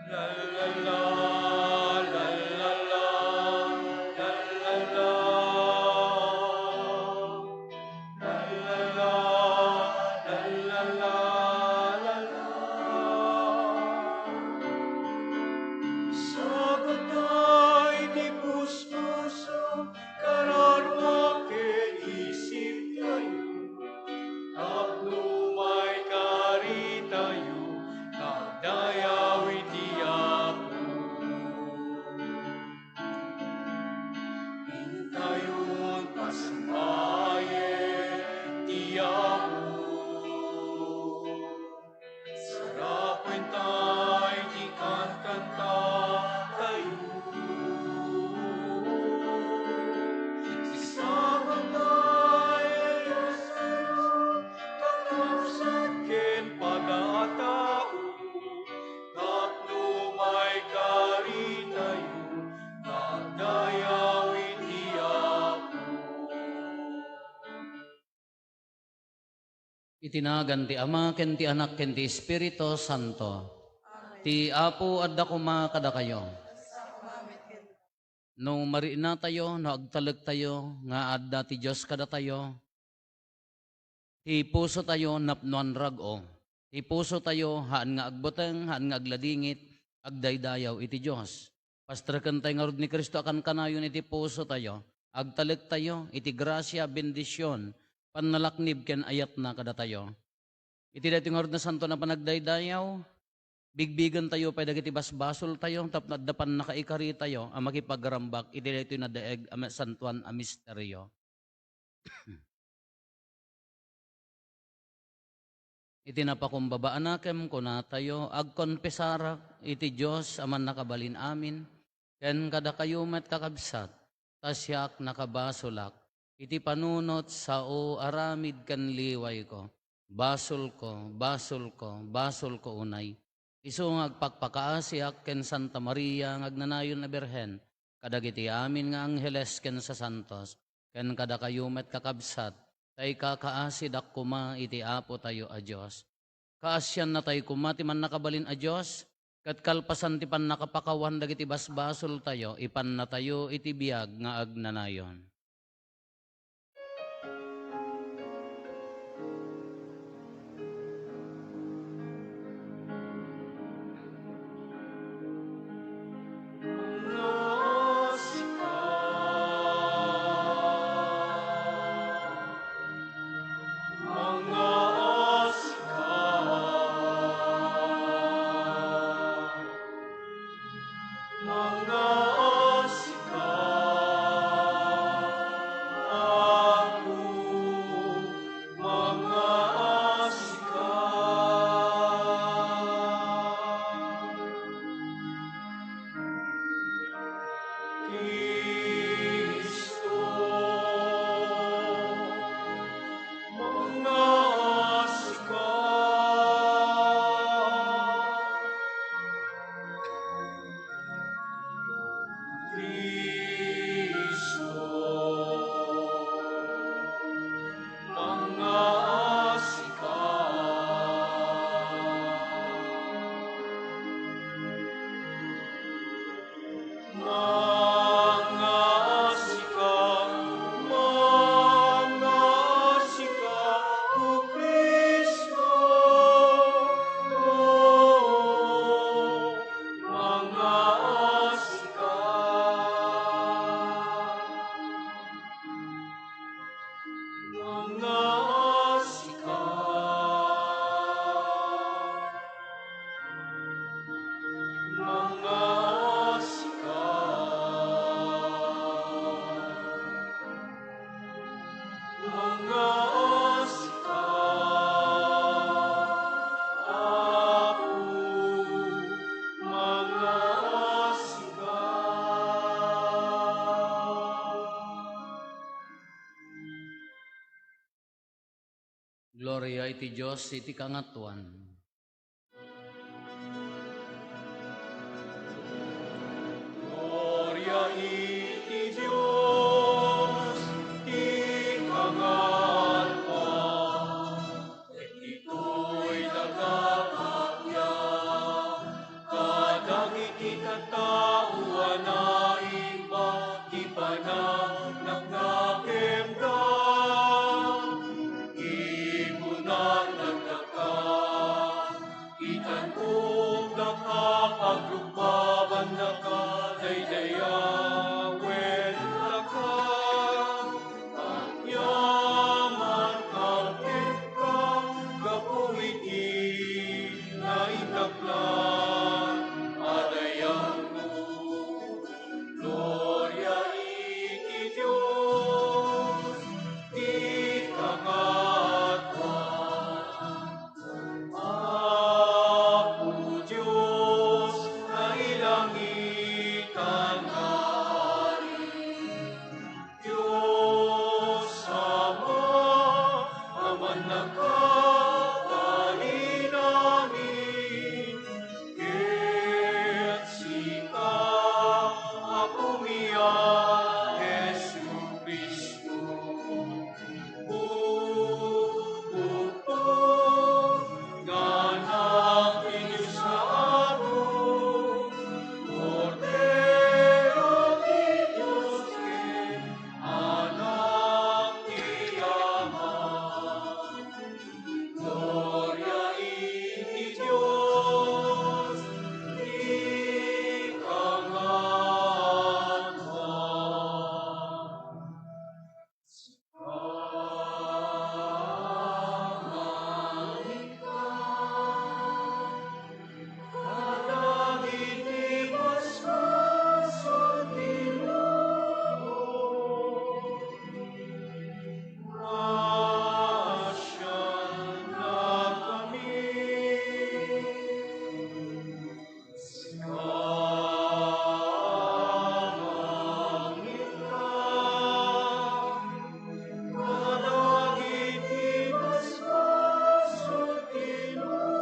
La la la, la la la, la la la. La la la, la la la, la la. Sagot ay di puspuso, kararwa isip tayo, tapno may kari tayo, nagdayaw iti Apo. Intayon pasamayen ti Apo. Sarapin tayo di kanta tayo. Sisama tayo sa'yo, kakapsat ken pag-atao. Tapno may kari tayo, nagdayaw iti Apo. Itinagan ti Ama, ken ti Anak, ken ti Espiritu Santo. Ti Apo adda kuma kada kayo. No mariina tayo, no agtalag tayo, nga adda ti Diyos kada tayo. Ti puso tayo napnuan rago. Ti puso tayo haan nga agbuteng, haan nga agladingit, agdaydayaw iti Diyos. Pastrakan tayo nga rod ni Kristo akan kanayon iti puso tayo. Agtalag tayo, iti grasya, bendisyon, panalaknib ken ayat na kada tayo. Iti dati nga na santo na panagdaydayaw, bigbigan tayo, pwede iti basbasol tayo, tapno dapan nakaikari tayo, ang makipagrambak, iti dati na daeg, santuan a misteryo. Iti napakumbabaan nakem kuna tayo, agkonpesarak, iti Diyos, aman nakabalin amin, ken kada kayo met kakabsat, tasyak nakabasolak, iti panunot sao aramid kan liway ko. Basol ko, basol ko, basol ko unay. Isu nga agpakpakaasiak ken Santa Maria ngagnanayon na Birhen, kadagiti amin nga angheles ken sa santos, ken kada kayumet kakabsat, tay kakaasid kuma iti Apo tayo a Diyos. Kaasyan na tayo kumati man nakabalin a Diyos, kat kalpasan ti pan nakapakawan dagiti basbasol tayo, ipan na tayo iti biyag nga agnanayon. Gloria iti Diyos, iti kangatuan. Gloria iti Diyos, ti kangatuan, ito'y nagkakapya, kada iti katauan na iba, di panagnak na kemda. Ibunan nagdaka, itanong nakapaglubaban naka, daydayawen naka. Yaman kalkit ka, gapuiti na inaklan, adayan mo. Gloria iti Diyos, di kakatwa. Apo Diyos, na ilangitan hari. Diyos Ama, aman nakakali namin, ket sika, ako miya, Jesu Cristo. Bukbukbuk, nganak ni Diyos na ako, Cordero ni Diyos, anak ni Ama. Gloria iti Diyos, di kakatwa. Amanin ka, kadagiti basbasan Ginoo. Grasya na kami. Amanin ka, kadagiti basbasan Ginoo.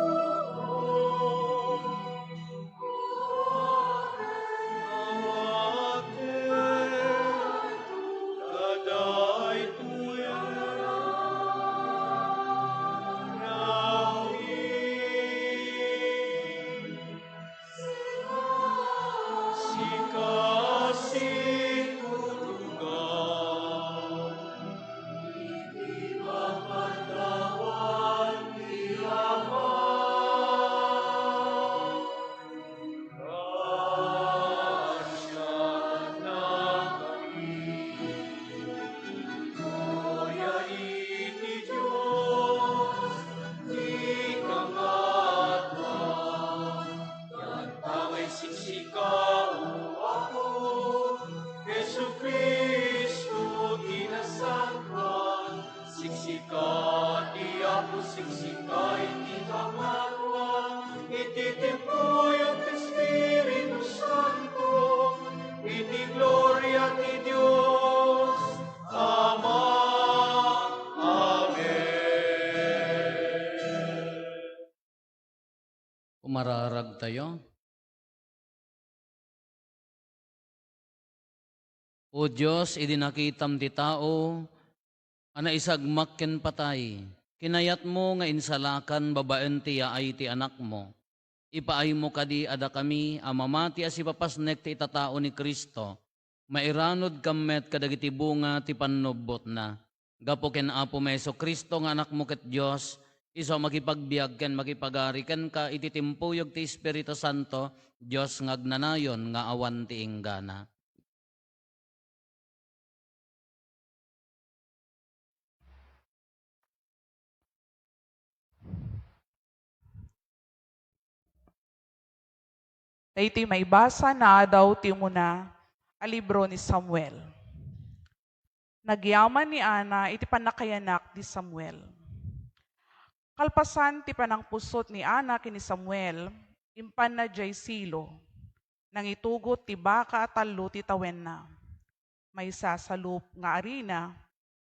Gloria iti Diyos, di kakatwa. Yan tangay siksikao ako, Jesu Cristo tinasangkan. Siksika di ako, siksika iti kakatwa. Ititimpuyog ti Espiritu Santo, iti gloria ti Diyos, Ama. Amen. Umararag tayo. O Diyos, idinakitam ti tao, ana isagmak ken patay. Kinayat mo nga insalakan babaen ti yaay ti anak mo. Ipaay mo kadi ada kami, amamati as ipapasnek ti itatao ni Kristo. Mairanod kamet kadagiti bunga ti pannobot na. Gapo ken Apo Meso Kristo nga anak mo ket Dios, iso makipagbiag ken makipagari ken ka ititimpuyog ti Espiritu Santo, Dios ngagnanayon nga awan ti inggana. Ito'y may basa na daw ti muna a libro ni Samuel. Nagyaman ni Ana iti panakayanak ni Samuel. Kalpasan ti panangpusot ni Ana kini Samuel, impan na jay silo, nang itugot ti baka at talo ti tawen na. May sasalup nga arina,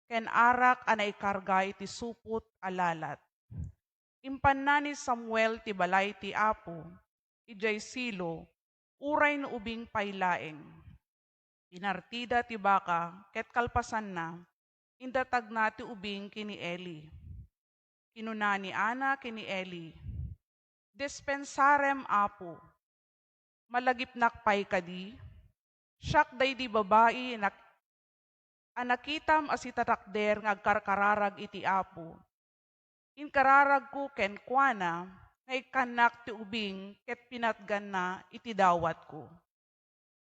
ken arak ana ikarga iti supot alalat. Impan na ni Samuel ti balay ti Apo, ijay silo, uray no ubing paylaeng. Inartida ti baka, ket kalpasan na, indatag na ti ubing kini Eli. Kinuna ni Ana kini Eli, dispensarem Apo, malagipnak pay kadi, siyak day di babae anakitam asitatakder nga agkarkararag iti apo. Inkararag ko ken kuana, nga ikanak ti ubing ket pinatgan na iti dawat ko.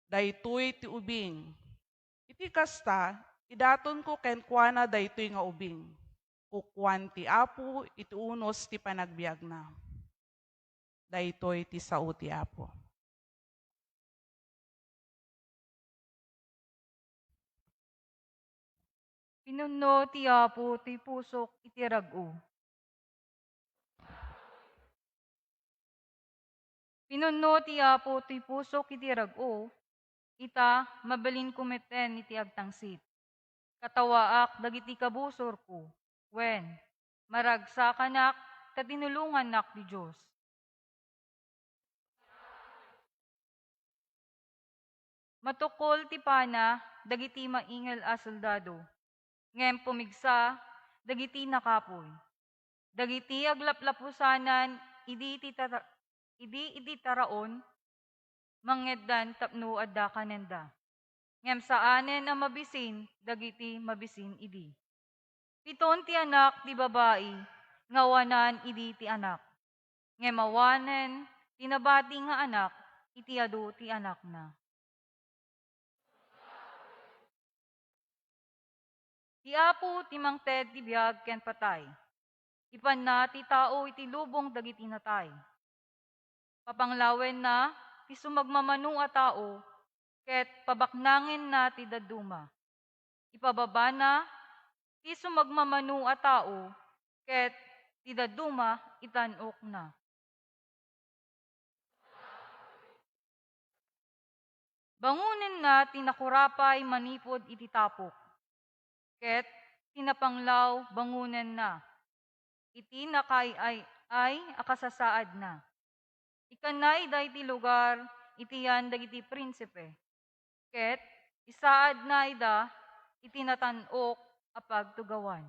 Daytoy ti ubing. Iti kasta, idaton ko ken kuana daytoy nga ubing. Kukwan ti apo, iti unos ti panagbiag na. Daytoy ti sao ti apo. Pinuno ti Apo ti pusok iti rag-o. Pinuno ti Apo ti pusok iti rag-o, ita mabalin kumeten iti agtangsit. Katawaak dagiti kabusor ko, wen maragsakanak katinulungan nak di Diyos. Matukol ti pana dagiti maingal a soldado. Ngem pumigsa, dagiti nakapoy. Dagiti aglaplapusanan, idi taraon, mangeddan tapno adda kanenda. Ngem saanen ang mabisin, dagiti mabisin idi. Piton ti anak di babae, ngawanan idi ti anak. Ngem awanen, tinabati nga anak, iti adu ti anak na. Ti Apo ti mangted ti biag ken patay. Ipan na ti tao iti lubong dagiti natay. Papanglawen na ti sumagmamanu a tao ket pabaknangin na ti daduma. Ipababa na ti sumagmamanu a tao ket ti daduma itanok na. Bangunin na ti nakurapay manipod iti tapok. Ket tinapanglaw bangunan na. Iti nakay ay akasasaad na. Ikanay day ti lugar iti yan dagiti prinsipe. Ket isaad na ida iti natanok a pagtugawan.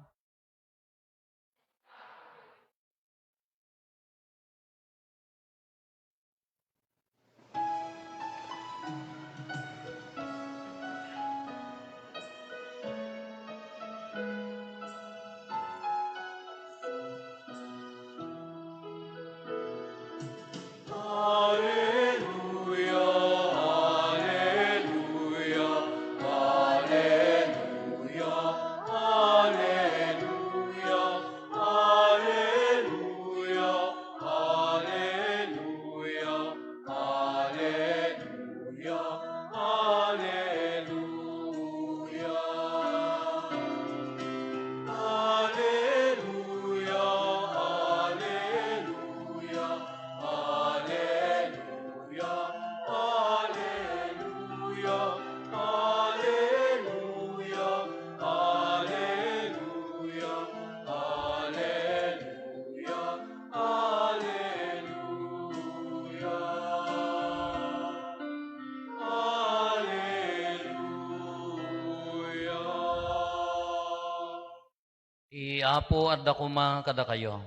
Apo adda kuma kada kayo.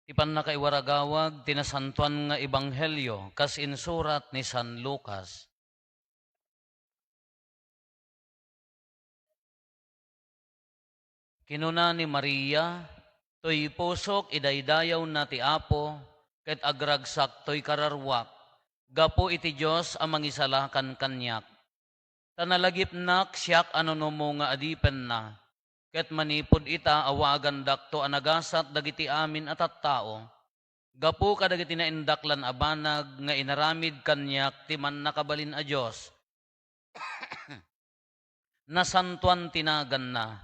Ipan na kay waragawag tinasantuan nga ebanghelyo kas insurat ni San Lucas. Kinuna ni Maria, toy pusok idaydayaw na ti Apo, ket agragsak toy kararwak, gapo iti Diyos ang mangisalakan kanyak. Tanalagip nak siyak anonomo nga adipen na, ket manipod ita awagan dakto anagasat dagiti amin at tao. Gapu kadagiti na indaklan abanag nga inaramid kanyak ti man nakabalin a Diyos. Nasantuan tinagan na.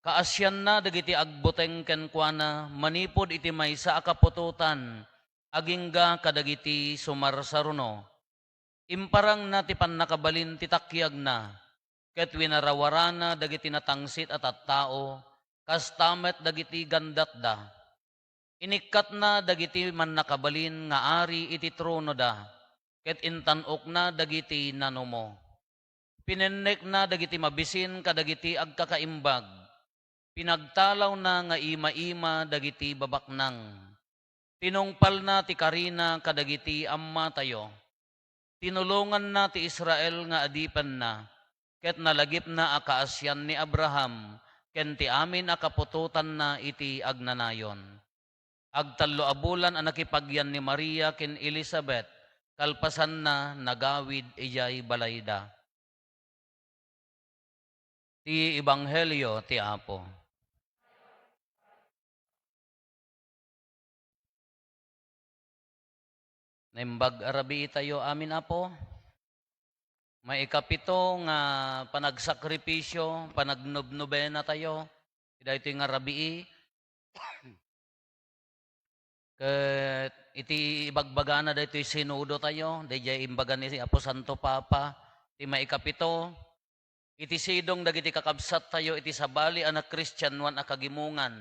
Kaasyan na dagiti agbuteng kenkwana manipod iti maysa akapututan agingga kadagiti sumarsaruno. Imparang na ti pan nakabalin ti takyag na. Ket winarawarana dagiti natangsit at tao, kastamet dagiti gandat da. Inikat na dagiti man nakabalin nga ari iti trono da, ket intanok na dagiti nanomo. Pinennek na dagiti mabisin kadagiti agkakaimbag, pinagtalaw na nga ima-ima dagiti babaknang. Tinungpal na ti Karina kadagiti amma tayo. Tinulungan na ti Israel nga adipan na. Ket nalagip na akaasyan ni Abraham. Ken ti amin akapututan na iti agnanayon. Agtallo abulan ang nakipagyan ni Maria ken Elizabeth. Kalpasan na nagawid ijay balayda. Ti Ebanghelyo ti Apo. Naimbag arabi tayo amin Apo. May ikapito nga panagsakripisyo, panagnobnobena tayo. Ito nga rabii. Ket iti ibagbagana dito sinudo tayo. Dayjay imbaga ni Apo Santo Papa. Iti may ikapito. Iti sidong dagiti kakabsat tayo iti sabali anak Christian wan akagimungan.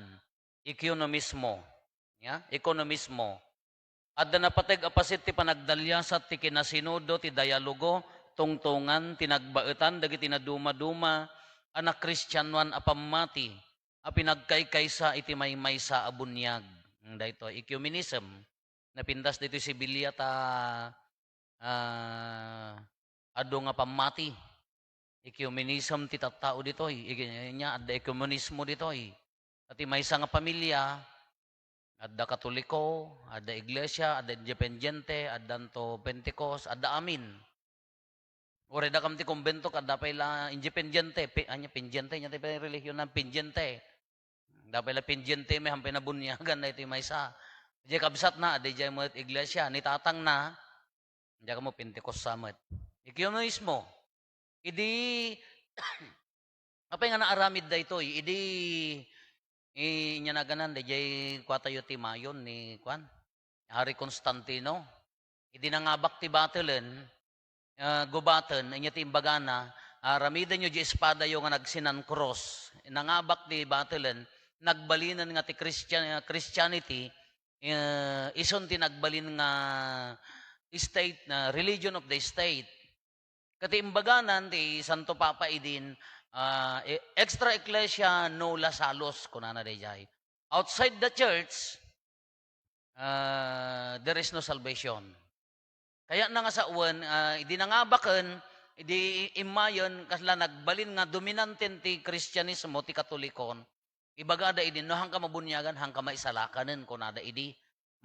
Ekonomismo. Ya? Ekonomismo. Adda napateg apasit ti panagdalyasat ti kinasinudo ti dialogo tungtungan tinagbaetan dagiti naduma-duma anak Kristyanuan apamati a pinagkaykaysa iti maymaysa a bunyag. Dayto ecumenism napindas dito si Bilya ta adu nga pamati. Ecumenism ti tattao ditoy nya adda ecumenismo ditoy. Ati maysa nga pamilya adda Katoliko, adda Iglesia, adda Independiente, addanto Pentecost, adda amin. Ore da kam ti kumbento kadda payla Independiente, pendiente nya ti relihiyon ng pendiente. Da payla pendiente may hampay na bunyagan na iti maysa. Di kabsat na adda jay mo Iglesia, ni tatang na di ka mo Pentecost samet. Ecumenismo. Idi apay nga naaramid da ito, idi inya na ganan dayjay kwatayo ti mayon ni kwan Hari Constantino. Idi nangabak ti batelen gubaten inya ti imbagana ramiden nyo di espada yo nga nagsinan cross. Nangabak ti batelen nagbalinan nga ti Christianity ison ti nagbalin nga state na religion of the state. Kati imbaganan ti Santo Papa idin extra ecclesia nulla salus kunana dayjay. Outside the church, there is no salvation. Kaya na nga sa uwan, idi nangabaken, idi imayon, kasla nagbalin nga dominanten ti Kristyanismo, ti Katolikon, ibagada idi, no hang ka mabunyagan, hang ka maisalakanen kunada idi.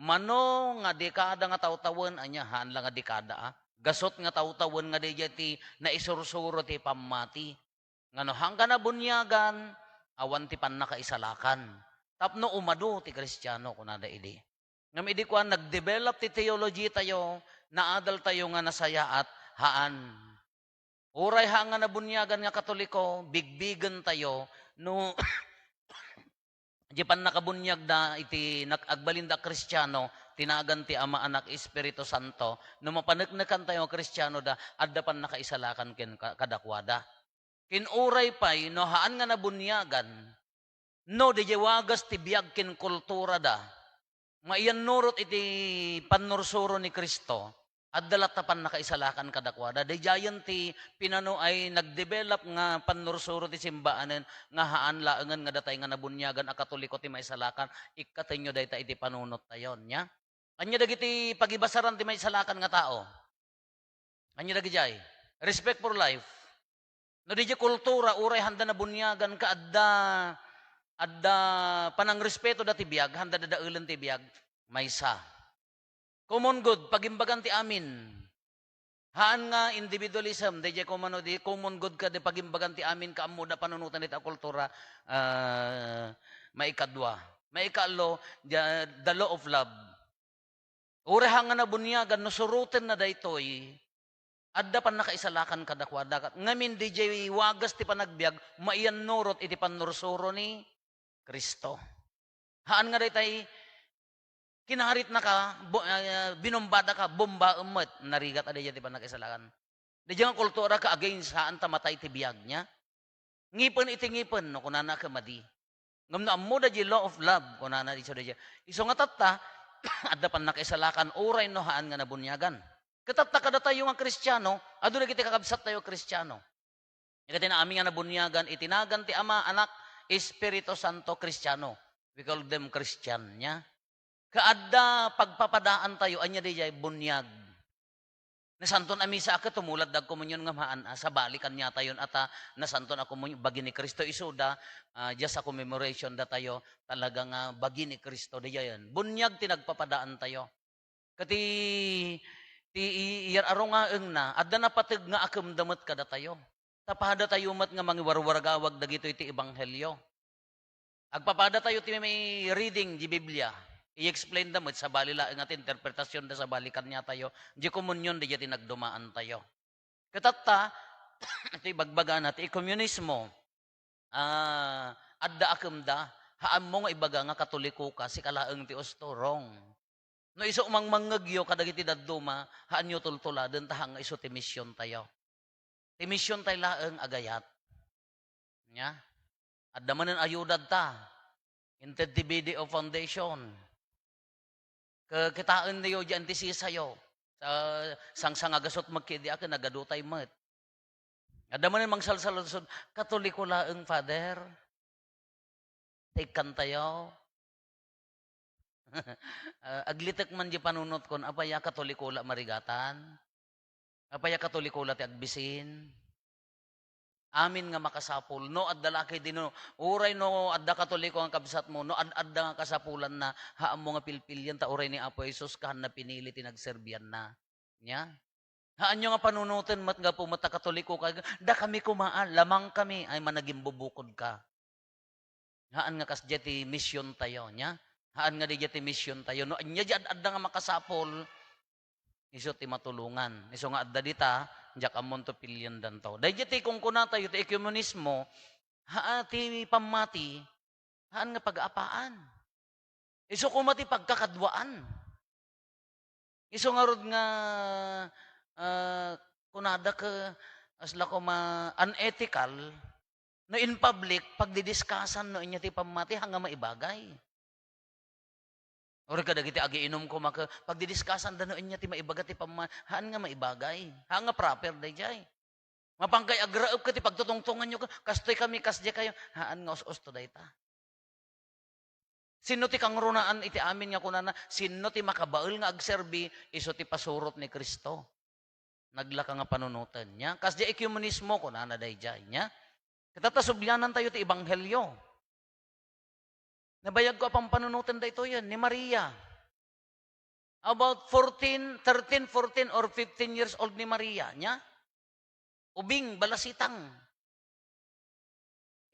Mano nga dekada nga tawtawan, anya, haan lang nga dekada, gasot nga tawtawan nga dayjay ti naisursuro ti pamati. Ngano hangga na bunyagan, awan ti pan nakaisalakan. Tapno umado ti Kristiyano kunada idi. Ngam idi kuan nagdevelop ti theology tayo, naadal tayo nga nasaya at haan. Uray hanga na bunyagan nga Katoliko, bigbigan tayo no di pan nakabunyag da iti agbalinda Kristiyano, tinagan ti Ama Anak Espiritu Santo, no mapaneknekan tayo Kristiyano da adda pan nakaisalakan ken kadakwada. Kinuray pa'y, no haan nga nabunyagan, no di wagas ti biyag kin kultura da, maiyan nurot iti panursuro ni Kristo, at dalatapan nakaisalakan kadakwada. Di jayan ti pinano ay nagdevelop nga panursuro ti simbaanen, nga haan laengan nga datay nga nabunyagan, a Katoliko ti maisalakan, ikatinyo dayta iti panunot tayon, nya? Anya dagiti pagibasaran ti maisalakan nga tao? Anya dagijay? Respect for life. No di kultura uray handa na bunyagan ka adda panang respeto dati biag handa dadaulen ti biag maysa. Common good pagimbagan ti amin. Haan nga individualism di common di common good ka di pagimbagan ti amin ka ammo da panunutan iti kultura maikadwa. Maikalo the law of love. Uray hanga na bunyagan no suruten na daytoy. Adda pan nakaisalakan kadakwada. Ngamin DJ wagas ti panagbiag, maiyan nurot iti panursuro ni Kristo. Haan nga daytay kinaharit na ka, binombada ka, bomba umot, narigat adaya ti panakaisalakan. Di nga kultura ka against haan tamatay ti biag niya. Ngipon iti ngipon, no, kunana ka madi. Ngam na ammo da law of love, kunana iso da iso nga tatta, adda pan nakaisalakan, uray no haan nga nabunyagan. Katatta kada tayo nga Kristiyano, adu na kita kakabsat tayo Kristiyano. Ikati na aming nga nabunyagan, itinagan ti Ama, Anak, Espiritu Santo, Kristiyano. We call them Christian, nya. Kaadda pagpapadaan tayo, anya di jay bunyag. Nasanton amisa ka tumulad dag komunyon nga maan sa balikan niya tayon ata nasanton ako mo bagi ni Kristo isuda just sa commemoration da tayo talaga nga bagi ni Kristo di yan. Bunyag tinagpapadaan tayo. Kati ti iyar aro nga eng na adda na pateg nga akem damet kada tayo. Tapahada tayo mat nga mangiwarwargawag dagito iti ebanghelyo. Agpapada tayo ti may reading di Biblia. I-explain damet sa balila nga interpretasyon da sa balikan niya tayo. Di komunyon di tinagdumaan tayo. Katatta, iti bagbaga na, iti komunismo, adda akem da, haan mo nga ibaga nga katoliko ka, si kalaeng ti ostorong. No iso umang manggagyo kadagiti dadduma, haan nyo tultuladen tahang nga iso ti mission tayo. Ti mission tayo laeng agayat. Nya? Adda manen ayudad ta. Inted ti BDO Foundation. Kitaan niyo dyan ti sisayo. Sang agasot magkidi akin nagadutay mat. Adda manen mangsalsalusod, katoliko laeng Father. Tikan tayo. Aglitek man di panunot kon, apaya katoliko la marigatan. Apaya katoliko la ti agbisin. Amin nga makasapul. No, adda laki din no. Uray no, adda katoliko ang kabsat mo. No, adda nga kasapulan na. Haam mo nga pilpilyan ta. Uray ni Apo Jesus kahan na pinili tinagserbiyan na. Nya? Haan nyo nga panunutin mat nga po mata katoliko ka. Da kami kumaan. Lamang kami. Ay managing bubukod ka. Haan nga kasdya ti mission tayo. Nya? Haan nga di ti mission tayo. No, anya dyan adda nga makasapul. Iso ti matulungan. Iso nga adda dita. Diyak amon to pilyan danto. Dahil ti kung kuna tayo, ti ekumenismo, ti pamati, haan nga pag-aapaan. Iso kumati pagkakadwaan. Iso nga rod nga, kunada ka, asla ko unethical, no in public, pagdidiskasan no inya ti pamati, hanga maibagay. Or kadagiti agiinom ko pagdidiskasan dano inya ti maibaga ti haan nga maibagay. Haan nga proper dayjay. Mapangkay agraop ka ti pagtutungtungan nyo ka. Kastoy kami kasdya kayo. Haan nga os to dayta. Sino ti kangrunaan iti amin nga kunana, sino ti makabaul nga agserbi, iso ti pasurot ni Kristo. Naglaka nga panunutan niya. Kasdya ekumenismo kunana dayjay niya. Katatasubyanan tayo ti ebanghelyo. Nabayag ko pang panunutan da ito yan, ni Maria. About 13, 14, or 15 years old ni Maria, niya. Ubing, balasitang.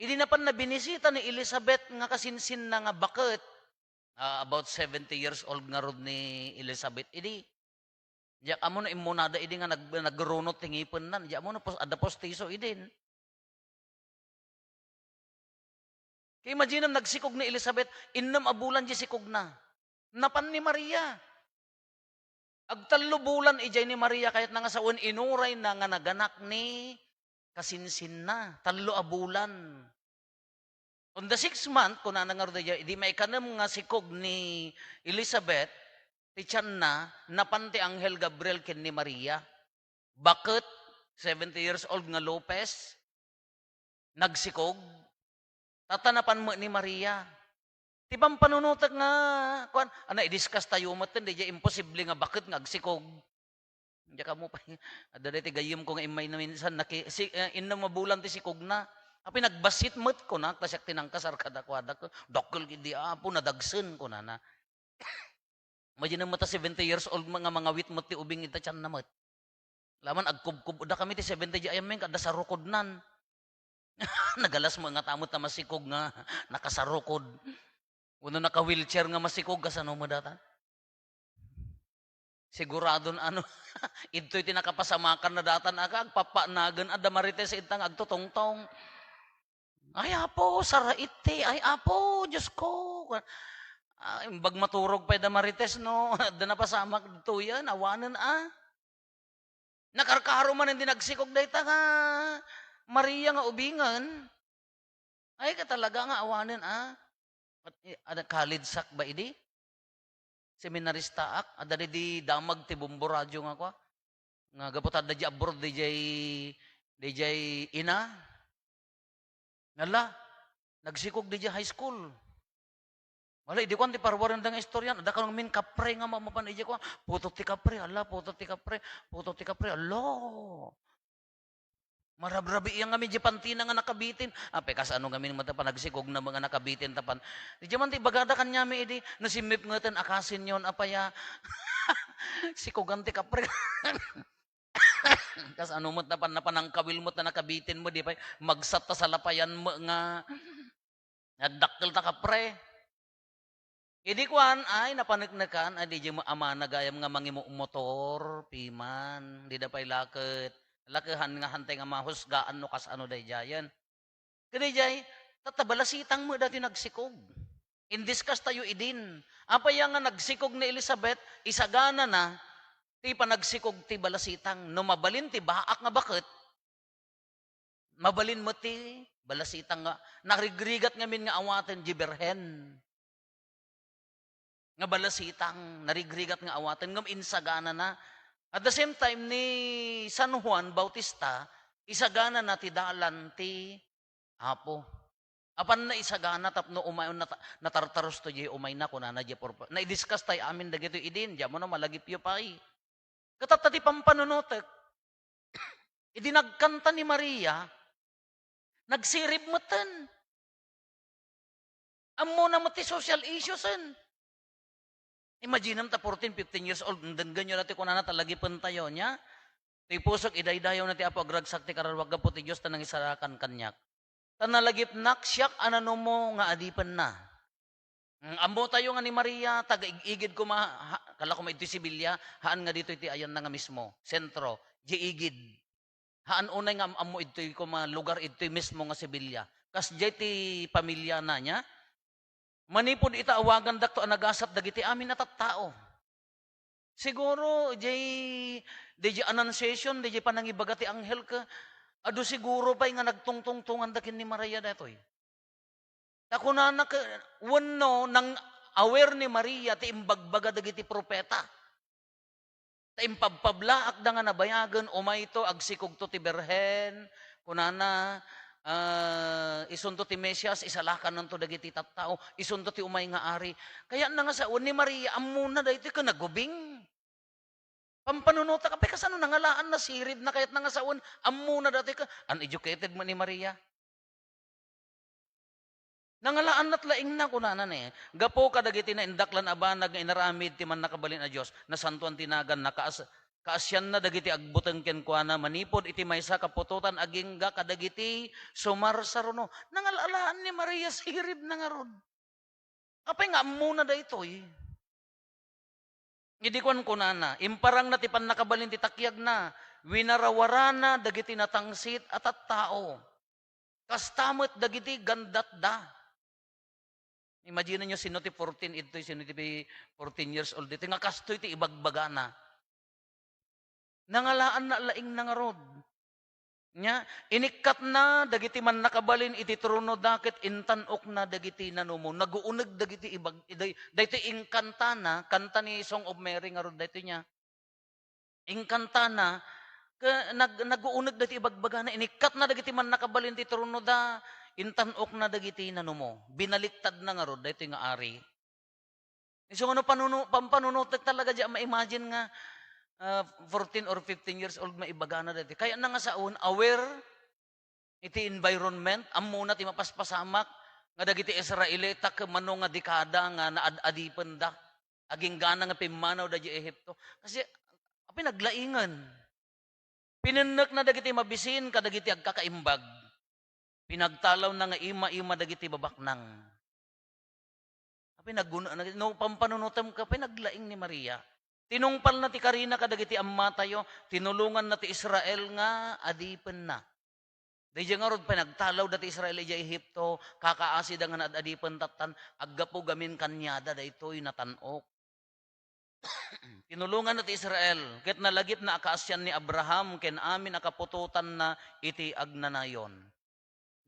Hindi na pan na binisita ni Elizabeth nga kasinsin na nga bakit. About 70 years old nga rod ni Elizabeth. Idi, diyak amo na imunada, idi nga nagrunot tingipon na. Diyak amo na ada postiso, idin. Kaya imagine nagsikog ni Elizabeth, innam abulan di sikog na. Napan ni Maria. Agtalo bulan ijay ni Maria kahit nga sa inuray na nga naganak ni kasinsin na. Talo abulan. On the 6th month, kung nanangar da di may kanam nga sikog ni Elizabeth, ti tiyan na, napanti Anghel Gabriel kin ni Maria. Bakit? 70 years old nga Lopez, nagsikog, tatanapan mo ni Maria. Tibang panunutak nga, i-discuss tayo mo din, di imposible nga bakit nga agsikog. Diya ka mo pa, adada ti gayim ko nga imay na minsan, inang mabulan ti sikog na. Api nagbasit mo't ko na, tasyak tinangkasar kadakwada ko, dokol kidi apo, nadagsen ko na na. Imagine mo ta 70 years old mga wit mo ti ubing ita tiyan na mo't. Laman, agkub-kub, da kami ti 70 di ayamin, kada sa rukodnan. Nagalas mo nga tamot na masikog nga nakasarukod. Uno naka-wheelchair nga masikog kasano mo data? Siguradon ito'y tinakapasamakan na datan agag papanagan ada marites itang agtutongtong. Ay apo, sara iti. Ay apo, Diyos ko. Imbag maturog pa da marites no. Da napasamak dito yan. Awanan Nakarkaro man hindi nagsikog dayta nga. Maria nga ubingan, ay ka talaga nga awanin Ada college sak ba idi? Seminarista ak, ada di damag ti bumbo radyo nga kwa. Nga gapotad da di abroad di jay ina. Ngala, nagsikog di high school. Wala, di ko ti parwaran da nga istoryan. Ada ka min kapre nga mamapan. Ije ko, putot ti kapre. Ala, putot ti kapre. Putot ti kapre. Alo. Marabrabi iyang kami, di pantina nga nakabitin. Ape, kas ano kami mata panagsikog na mga nakabitin tapan. Di man ti bagada kanyami, edi, nasimip nga ten, akasin yon apaya. Sikogan ti kapre. Kas ano mo tapan na panangkawil mo na nakabitin mo, di pa, magsat ta sa lapayan mo nga, nadakkel ta kapre. Idi kuan ay napaneknekan adi mo ama nagayam nga mangimo motor piman di da pay laket lakehan nga hantay nga mahusgaan no kas ano day jayan kadi jay tatabalasitang mo dati nagsikog indiscuss tayo idin apa yang nga nagsikog ni Elizabeth isagana na ti panagsikog ti balasitang no mabalin ti baak nga bakit mabalin mo ti balasitang nga narigrigat ngamin nga awaten di berhen nga balasitang narigrigat nga awaten ngam insagana na at the same time ni San Juan Bautista isagana na ti dalan ti Apo apan na isagana tapno umayon na natartaros to jay umay na kunana jay porpa na i-discuss tay amin dagito idin jamo na malagipyo pay katat ti pampanunutek idi nagkanta ni Maria nagsirib meten ammo na mati social issues en. Imagine ta 14, 15 years old, ganyan natin kung na talagi tayo niya. Ti pusok, idaydayaw na ti apo, agragsak ti kararwag po ti Diyos, tanang isarakan kanyak. Tanalagip nak, siyak, anano mo nga adipan na. Ambo tayo nga ni Maria, taga-igid ko kala ko iti Sibilya, haan nga dito iti ayan na nga mismo, sentro, di igid. Haan unay nga ammo ito ko lugar ito mismo nga Sibilya. Kas di ti pamilya na niya, manipod itaawagan dakto anagasat dagiti amin na tattao. Siguro di annunciation, di panangibaga ti anghel ka, ado siguro pa nga nagtungtungtungan dakin ni Maria datoy. Takunana ka, wano nang aware ni Maria ti imbagbaga dagiti propeta. Ta impabpablaak da nga nabayagan, umay ito, agsikog to ti berhen, kunana, isunto ti Mesias, isalakan nanto dagiti tattao, isunto ti umay nga ari. Kaya na nga sa ni Maria, amuna da ito ka nagubing. Pampanunuta ka, kasano nangalaan na sirib na kahit na nga sa amuna dati ka, uneducated mo ni Maria. Nangalaan na't laing na kunanan eh. Gapo ka dagiti na indaklan abanag nga inaramid ti man nakabalin a Dios na santuan tinagan na kaasyan na dagiti agbuteng ken kuana manipod iti maysa kapututan agingga kadagiti sumarsaruno. Nangalalaan ni Maria sirib na nga ron. Apay nga muna da ito eh. Hindi kuan kunana, imparang na ti pan nakabalin ti takyag na, winarawarana dagiti natangsit at tao. Kastamot dagiti gandat da. Imagine nyo sino ti 14, ito sino ti 14 years old. Ito nga kastoy ti ibagbaga na. Nangalaan na laing nangarod. Nya, inikat na, dagiti man nakabalin, iti trono dakit, intanok na, dagiti nanumo. Naguunag dagiti ibag, dahito ingkanta na, kanta ni Song of Mary ngarod, dahito niya. Ingkanta na, naguunag dagiti ibagbaga na, inikat na, dagiti man nakabalin, iti trono da, intanok na dagiti nanumo. Binaliktad na nga rod, dahito nga ari. So ano pampanunutek talaga dyan, ma-imagine nga, 14 or 15 years old maibaga na dati. Kaya na nga saon, aware iti environment, amuna ti mapaspasamak, nga dagiti Israelita mano nga dekada nga naadadipan da, aging gana nga pimanaw da di Ehipto. Kasi, apay naglaingan. Pinanak na dagiti mabisin, kadagiti agkakaimbag. Pinagtalaw na nga ima-ima dagiti babaknang. Apay naguna, no pampanunutam ka, apay naglaing ni Maria. Tinungpal na ti Karina kadagiti amma tayo, tinulungan na ti Israel nga adipen na. Dahil nga rod pinagtalaw dati Israel ija Ehipto, kakaasi da nga adipen tatan, aggapo gamin kanyada da ito'y natanok. Tinulungan na ti Israel, ket nalagip na akaasyan ni Abraham, ken amin akapututan na iti agnanayon.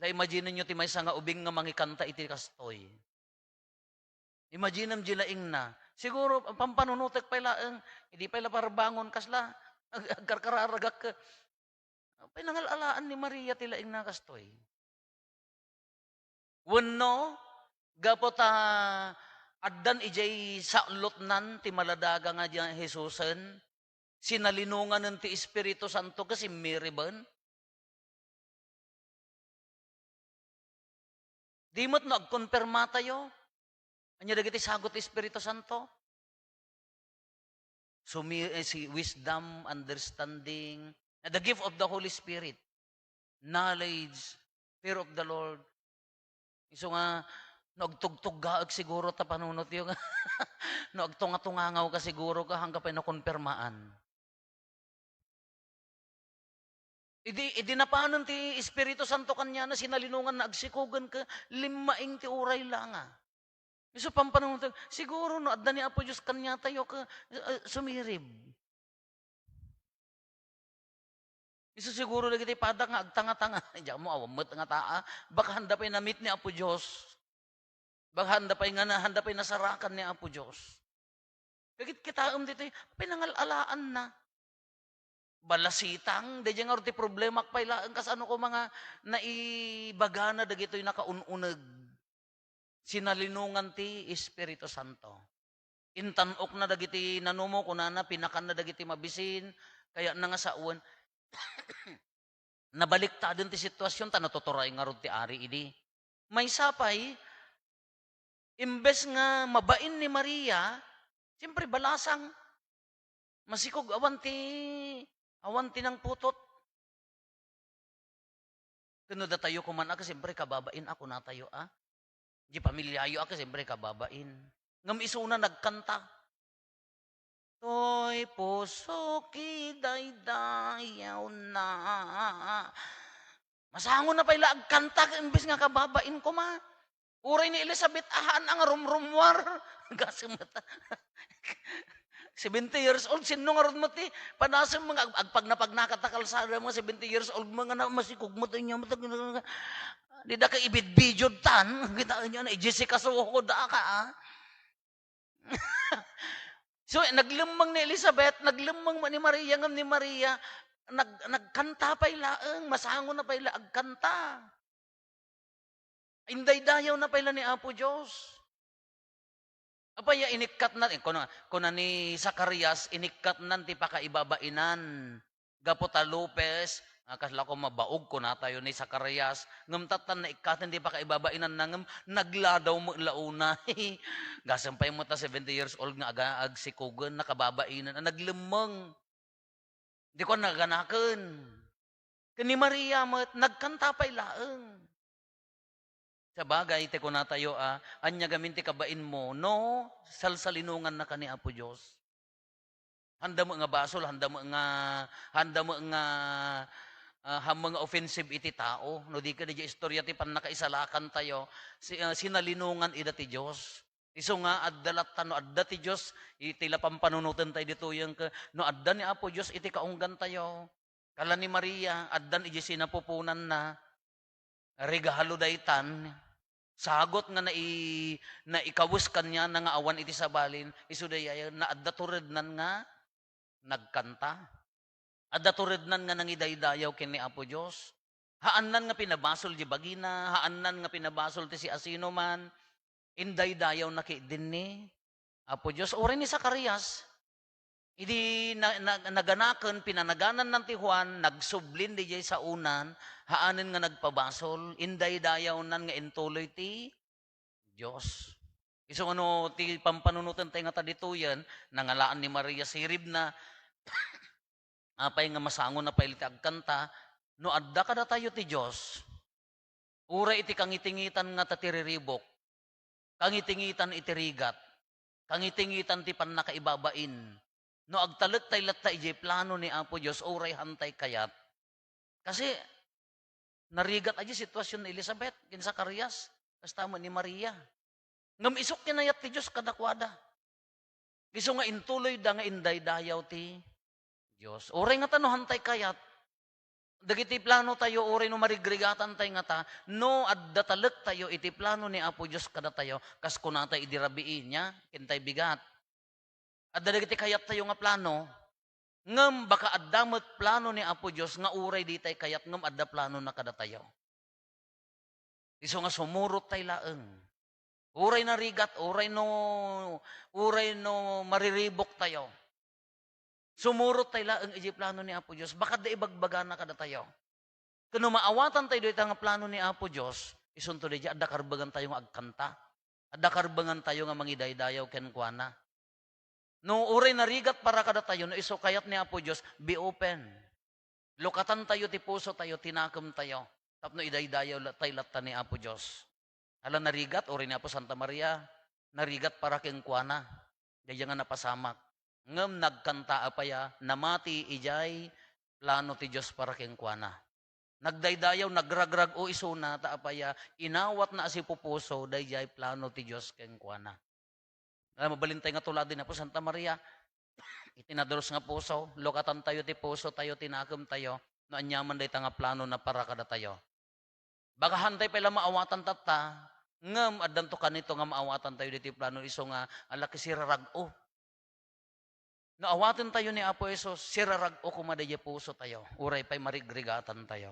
Da imagine nyo ti may nga ubing nga mangikanta iti kastoy. Imagine am jilaing na. Siguro, pampanunutek pa ilaang, hindi pa ila parbangon kasla, agkarkararagak ka. Pinangalalaan ni Maria tilaing na kastoy. Wano, gapota Addan ijay saulotnan ti maladaga nga diyan Jesusen, sinalinungan ng ti Espiritu Santo kasi miriban. Di mo't nagkonperma tayo. Anya dagiti sagot ti Espiritu Santo. Si wisdom, understanding, the gift of the Holy Spirit, knowledge, fear of the Lord. Iso nga, nagtugtuggaag siguro ta panunot yung nagtunga-tungangaw ka siguro ka hanggang pa nakonpermaan. Idi napanon ti Espiritu Santo kanya na sinalinungan na agsikugan ka, limaing ti uray lang Iso pampanunod, siguro no, adda ni Apo Diyos kanya tayo ka sumirib. Iso siguro lagi tayo padak nga agtanga-tanga. Diyan mo, awamot nga taa. Baka handa pa'y na-meet ni Apo Diyos. Baka handa pa'y nasarakan ni Apo Diyos. Kagit kita dito, pinangalalaan na. Balasitang, di dyan nga ti problema pailaan kas ano ko mga naibagana dagito'y nakaununag. Sinalinungan ti Espiritu Santo. Intanok na dagiti nanumo kunana pinakan na dagiti mabisin kaya na nga saon nabaliktadon ti sitwasyon ta natuturay nga rod ti ari idi. May sapay imbes nga mabain ni Maria, siyempre balasang masikog awan ti ng putot. Kuno da tayo kumana kasi siyempre kababain ako na tayo Di pamilyayo ako, siyempre kababain. Ngam isuna nagkanta. To'y puso kidaydayaw na. Masangon na pala agkanta, imbis nga kababain ko ma. Uray ni Elizabeth, ahaan ang rumrumwar. Gasimata. 70 years old, sino nga ron mo ti? Panasang mga, pag napagnakatakalsada mga 70 years old, mga na masikog mo to niya, di da ka ibid-video tan. Kita nyo na, Jessica Soho da ka, So, naglimang ni Elizabeth, naglimang ni Maria, ngam ni Maria, nagkanta pa ilaang, masango na pa ila agkanta. Inday-dayaw na pa ila ni Apo Diyos. Apaya inikat na, kuna ni Zacarias, inikat nan ti pakaibabainan. Gapota Lopez, kasla ko mabaog ko na tayo ni Zacarias. Ngamtatan na ikatan di pakaibabainan na ngam, nagladaw mo launa. Gasampay mo ta 70 years old nga agsikugan, nakababainan, naglimang. Di ko naganakan. Kani Maria mo, nagkanta pa ilaang. Sa bagay, te ko na tayo, anya gamin ti kabain mo, no, salsalinungan na kani Apo Diyos. Handa mo nga basol, handa mo nga mga offensive iti tao. No, di ka di istorya ti pan nakaisalakan tayo, sinalinungan ida ti Diyos. Iso nga, addalat no, adda ti Diyos, itila pampanunutan tayo dito yung, no, adda ni Apo Diyos, iti kaunggan tayo. Kala ni Maria, addan iti sinapupunan na, regalo daytan, sagot nga na ikawus kanya na nga awan iti sabalin, isudaya na adda turednan nga nagkanta. Adda turednan nga nangidaydayaw ken ni Apo Dios. Haanan nga pinabasol di bagina, haanan nga pinabasol ti si asino man, indaydayaw na ki dinni Apo Dios. Oray ni Zacarias, idi naganaken pinanaganan ng ti Juan, nagsublin di jay sa unan, haanen nga nagpabasol, indaydayaw nan nga intuloy ti Dios. Iso ano ti pampanunutan tayo nga tadituyan, nangalaan ni Maria sirib na apay nga masangon na pail ti agkanta, no adda kada tayo ti Dios. Uray iti kangitingitan nga tatiriribok, kangitingitan iti rigat, kangitingitan ti pannakaibabain. No agtalet tay latta iti plano ni Apo Dios, uray hantay kayat. Kasi narigat aja sitwasyon ni Elizabeth, kin Zacarias, kastama ni Maria. Ngam isok kinayat ti Dios kadakwada. Iso nga intuloy da nga indaydayaw ti Dios. Uray nga no hantay kayat. Dagiti plano tayo, uray no marigrigatan tayo nga ta, no adda talek tayo iti plano ni Apo Dios kada tayo, kas kunatay idirabiin niya, kintay bigat. Adda dagiti kayat tayo nga plano, ngem baka addamet plano ni Apo Dios nga uray di tay kayat ngem adda plano na kada tayo. Iso nga sumurot tay laeng. Uray na rigat, uray no mariribok tayo. Sumurot tayo ang plano ni Apo Diyos. Baka da ibagbaga na kada tayo. Kano maawatan tayo dito ang plano ni Apo Diyos, isunto di adda karbagan tayo nga agkanta. Adda karbagan tayo nga mangidaydayaw kenkwana. No uray na rigat para kada tayo, no iso kayat ni Apo Diyos, be open. Lukatan tayo, ti puso tayo, tinakam tayo. Tapno idaydayaw tayo latta ni Apo Diyos. Hala narigat, uri ni Apo Santa Maria, narigat para kenkwana. Daya nga napasamak. Ngem nagkanta apaya, namati ijay, plano ti Diyos para kenkwana. Nagdaydayaw, nagragrag o isuna, taapaya, inawat na si pupuso, dayjay plano ti Diyos kenkwana. Mabalintay nga tulad din na po Santa Maria, itinadaros nga puso, lokatan tayo ti puso tayo, tinakam tayo, no anyaman day nga plano na para kada tayo. Bagahan tayo pala maawatan tata, ngem addanto kanito nga maawatan tayo diti plano iso nga alaki sirarag-o. No awaten tayo ni Apo Esos, sirarag-o kumadaya puso tayo, uray pa'y marigrigatan tayo.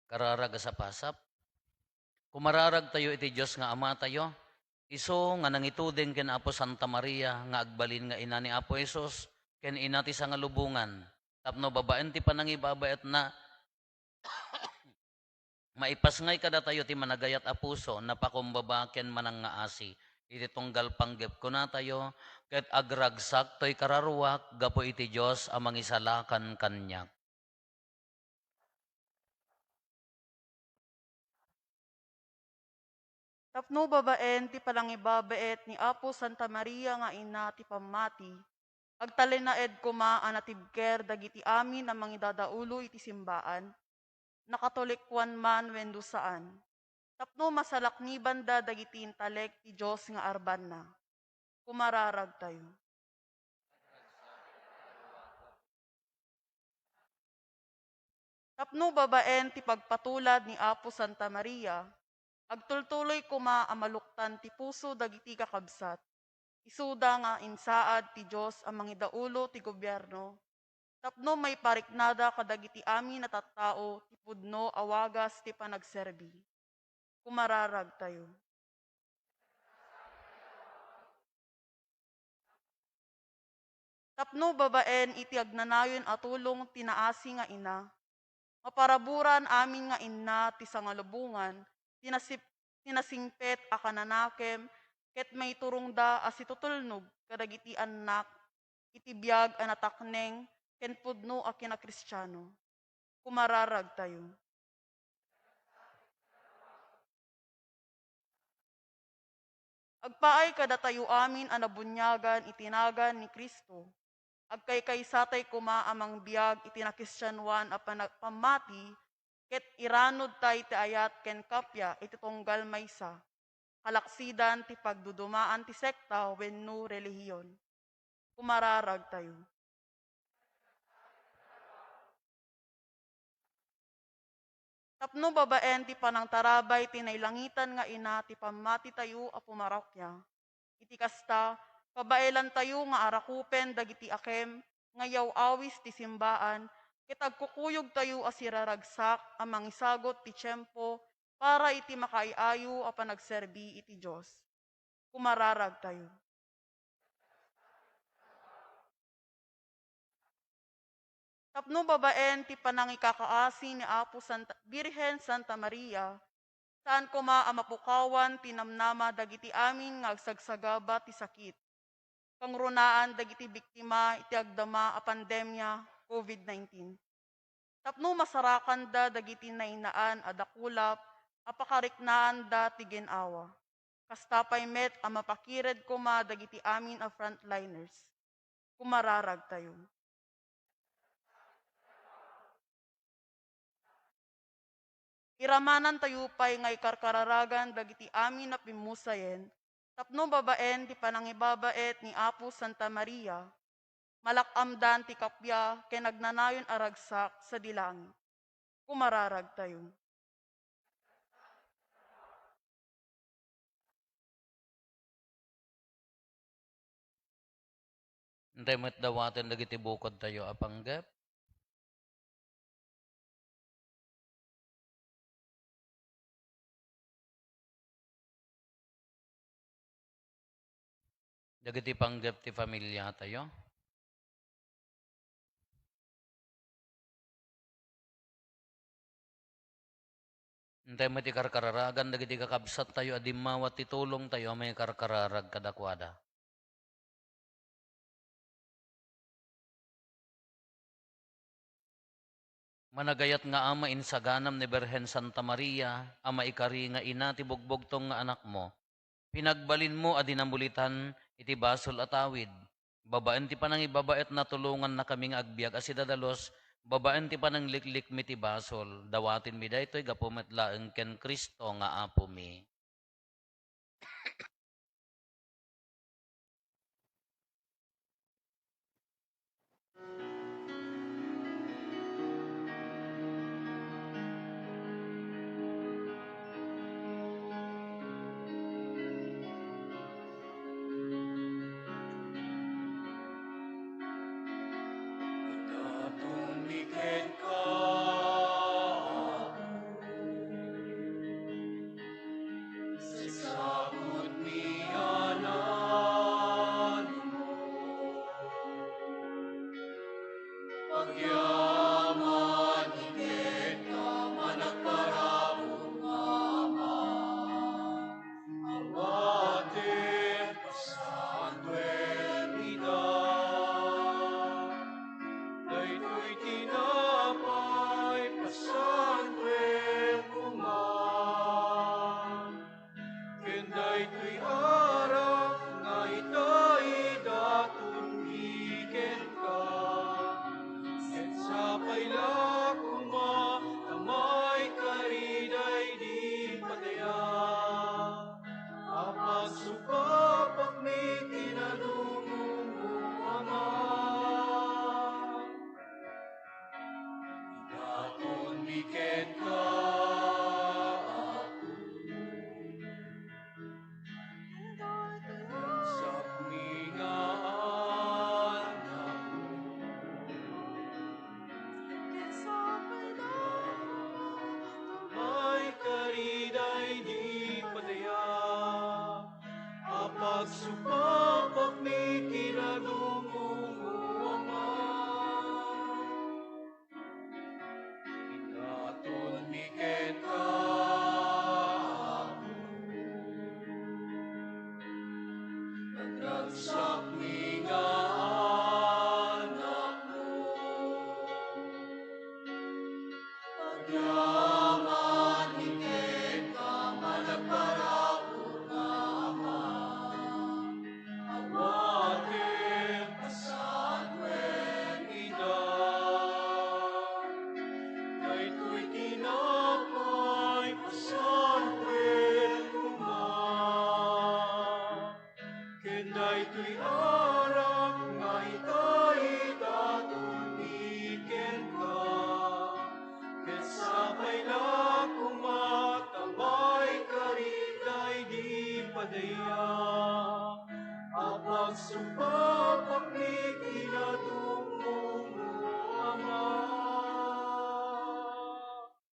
Kararag sa pasap. Kumararag tayo iti Diyos nga Ama tayo. Iso nga nangitudeng ken Apo Santa Maria nga agbalin nga ina ni Apo Esos ken ina ti sangalubungan. Tapno babaen ti panangibabayat na maipasngay kada tayo ti managayat a puso napakumbaba ken manang nga asi. Iti tunggal panggep ko na tayo ket agragsak toy kararuwak gapo iti Diyos amang isalakan kanyak. Tapno babaen ti palangibabaet ni Apo Santa Maria nga ina ti pamati. Agtalinaed kuma anatibker dagiti amin ang mangidadaulo iti simbaan. Nakatolikwan man wendu saan. Tapno masalakni banda dagiti intalek ti Diyos nga arban na. Kumararag tayo. Tapno babaen ti pagpatulad ni Apo Santa Maria, agtultuloy kuma amaluktan ti puso dagiti kakabsat. Isuda nga insaad ti Diyos ang mangidaulo ti gobyerno. Tapno may pariknada kadagiti amin na tattao ti pudno awagas ti panagserbi. Kumararag tayo. Tapno babaen iti agnanayon atulong tinaasi nga ina. Maparaburan amin nga ina ti sangalubungan, tinasingpet a kananakem, ket may turungda as itutulnog kadagiti anak, iti biyag anatakneng, ken pudno a kinakristyano. Kumararag tayo. Agpaay kada tayo amin anabunyagan itinagan ni Kristo. Agkay-kaysatay kuma amang biyag itinakistyanuan a pamati, ket iranod tay ti ayat ken kapya iti tunggal maysa. Kalaksidan ti pagdudumaan ti sekta wenno relihiyon. Kumararag tayo. Tapno babaen ti panangtarabay ti nailangitan nga ina ti pamati tayo a pumarokya. Iti kasta, pabaelan tayo nga arakupen dagiti akem, nga yaw-awis ti simbaan, kitag kukuyog tayo asiraragsak amang isagot ti tiyempo para iti makaiayo a panagserbi iti Diyos. Kumararag tayo. Tapno babaen ti panangikakaasi ni Apo Birhen Santa Maria, saan kuma amapukawan tinamnama dagiti amin nga agsagsagaba ti sakit. Pangrunaan dagiti biktima iti agdama a pandemya COVID-19. Tapno masarakan da dagiti nainaan a dakulap, apakariknaan da ti ginawa. Kastapay met a mapakired kuma dagiti amin a frontliners. Kumararag tayo. Iramanan tayo pa'y ngay karkararagan dagiti amin na pimusayen, tapno babaen ti panangibabaet ni Apo Santa Maria, malakamdan ti kapya ken nagnanayon aragsak sa dilangi. Kumararag tayo. Hintay mo't dawaten dagiti bukod tayo apanggep. Dagiti panggep ti pamilya tayo. Hintay mo't ikarkararagan dagiti kakabsat tayo adimawat ti tulong tayo may karkararag kadakwada. Managayat nga ama insaganam ni Berhen Santa Maria, ama ikari nga ina ti bugbogtong nga anak mo. Pinagbalin mo adinambulitan iti basol atawid. Babaen ti panang ibabaet na tulungan na kaming agbyag asidadalos, babaen ti panang liklik mi ti basol. Dawatin mi daytoy gapumet laeng ken Kristo nga apo mi. Tumiken ka, sasakot niyanan mo. Pagyaman iket ka, managparabong ama. Awaten pasanto erida. Daytoy tinapay pasanwel kuman. Ken daytoy arap nga itay datun iken ka. Ken sapay la kuma kamay kariday di padaya. Apag supapak mi tinadumong mo ama. Datun miket ka ako. Sakmi nga anak mo. May kariday di padaya. Apag supapak mi kinadumong mo ama. Datun miket ka ako. Nagragsak mi nga anak mo. Pagyaman miket ka, managparabong ama. Awaten pasanwen ida. Daytoy tinapay pasanwen kuman. Ken daytoy arap nga itay datun iken ka. Ken sapay la kumatamay kariday di padaya. Apag sumpapak mi kinadumong mo ama.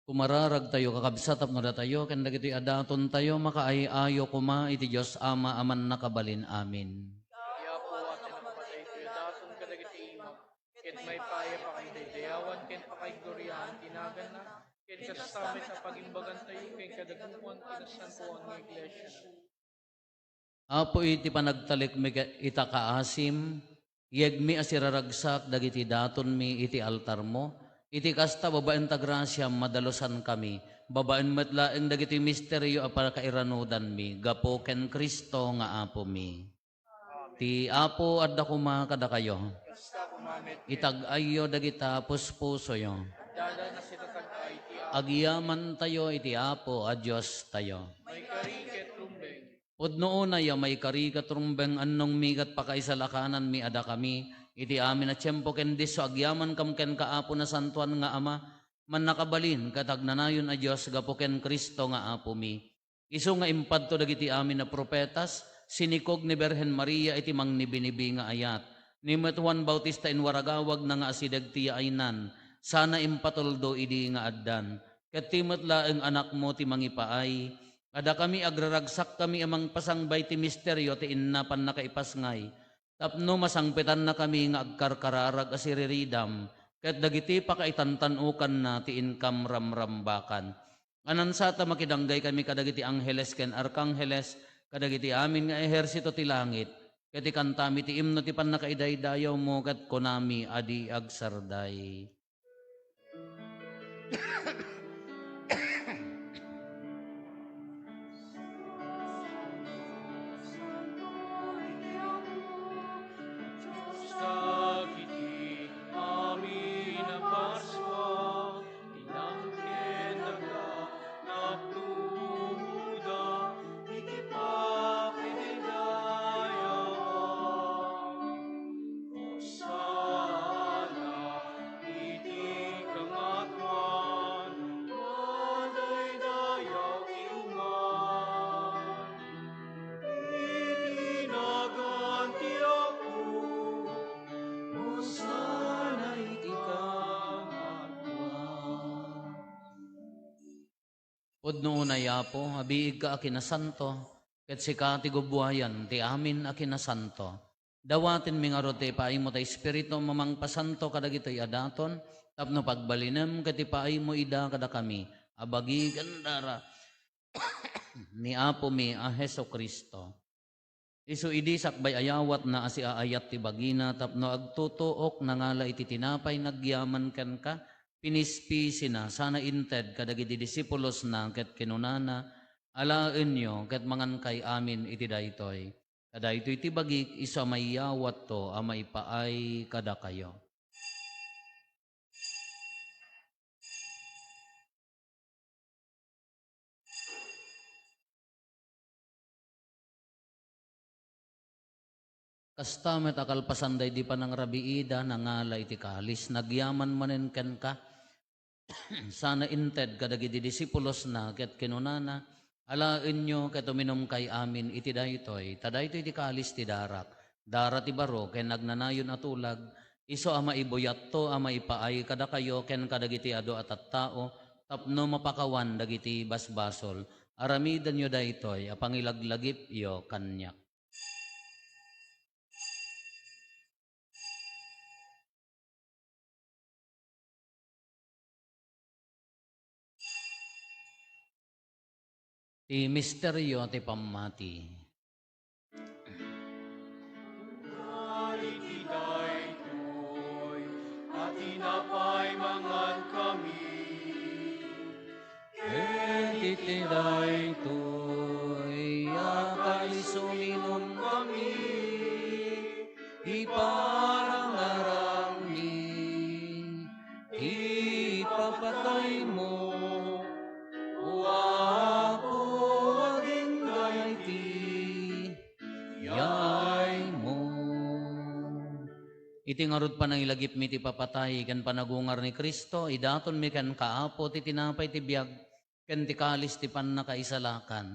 Kumararag tayo kakabsat tapno da tayo ken dagiti adaton tayo makaayayo kuma iti Dios Ama aman nakabalin amin. Kaya po atin ang patay ito, daton kadagiti imam. Ket may paya pa kay dayawan, ket pa kay gloriyahan tinagan na. Ket kasamit na pagimbagan tayo, ket kadaguan kinasantuan ng iglesia. Apo iti panagtalik mi ita kaasim, yegmi asiraragsak dagiti daton mi iti altar mo. Iti kasta babaen ta grasya madalosan kami. Babaen metlaeng dagiti misteryo apal kairanudan mi. Gapo ken Kristo nga apo mi. Ti apo adda kuma kada kayo. Kasta kumamit, Itag-ayo dagita puspusoyo. dada na sita tag-ay ti Agyaman tayo iti apo a Dios tayo. may kari ket rumbeng. Pudno na ya may kari katrumbeng annong migat pakaisalakanan mi ada kami. Iti amin na tiyempo ken diso agyaman kam ken kaapo na santuan nga ama. Man nakabalin katagnanayon a Dios gapo ken Kristo nga apo mi. Isu nga impadto dagiti amin na propetas. Sinikog ni Berhen Maria iti mangnibinibi nga ayat. Ni met Juan Bautista in waragawag na nga asidag ti aynan, sana impatoldo idi nga addan. Ket timet laeng anak mo ti mangipaay, ada kami agraragsak kami amang pasangbay ti misteryo ti innapan na kaipasngay. Tapno masangpetan na kami nga agkarkararag asiriridam, ket dagiti pakaitantanukan na ti inkam ramrambakan. Anansata makidanggay kami kadagiti angheles ken arkangheles, kadagiti amin nga ehersito ti langit, ket ikantami ti imno ti pannakaidaydayaw mo, ket konami adi agsarday. Dagiti amin na Pasko, inangkin daga nagduda, iti pakidayawan. Hosana, iti kangatuan, madaydayaw iungan. Itinaganti ako, Hosana iti kangatuan. Pudno na yapo, habiig ka akinasanto, ket sika ti gubwayan, ti amin akinasanto. Dawatin mi nga rote paay mo ta espiritu mamang pasanto kadagitoy adaton, tapno pagbalinem ket paay mo ida kada kami, abagi gandara ni Apo mi a Heso Kristo. Isu idi sakbay ayawat na asi aayat ti bagina, tapno agtutuok nangala iti tinapay nagyaman ken ka, pinispisi na sana inted kadagiti disipulos na ket kinunana, alaen nyo ket mangan kay amin iti daytoy. Kada ito iti bagik isa may yawat to amay paay kada kayo. Kasta met akalpasanday di pa ng rabiida nangala iti kalis, nagyaman manen ken ka, sana inted kadagiti disipulos na ket kinunana, alaen nyo ket uminom kay amin iti daytoy, tadaytoy iti kalis ti darak, dara ti baro ken nagnanayon atulag, iso ama ibuyat to ama ipaay kada kayo ken kadagiti ado at tao, tapno mapakawan dagiti basbasol, aramidan nyo daytoy apangilaglagip yo kanyak. Ti misteryo ti pamati. Iti daytoy, at tinapay mangan kami. Iti daytoy akalis uminom Kami, iparangarang ni ipapatay mo wapo aging gayti yay mo. Iti ngarud pa nang ilagip mi ti papatay ken panagungar ni Kristo, idaton mi ken kaapo ti tinapay ti biag ken ti kalis ti pannakaisalakan.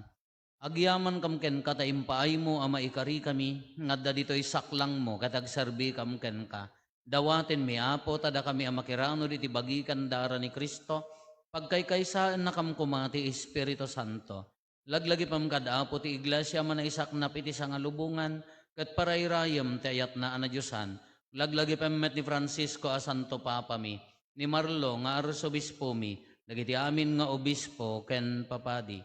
Agyaman kam ken ka ta impaay mo ama ikari kami, ngadda ditoy saklang mo katagserbi kam ken ka. Dawaten mi apo tada kami amakirano diti bagikan dara ni Kristo, pagkaykaysaan na kam kumati Espiritu Santo. Laglagi pam kadapo ti iglesia manaisak iti sangalubungan, ket parayrayem ti ayat na anadyosan. Laglagi pam met ni Francisco a Santo Papa mi, ni Marlo nga arsobispo mi, dagiti amin nga obispo ken papadi.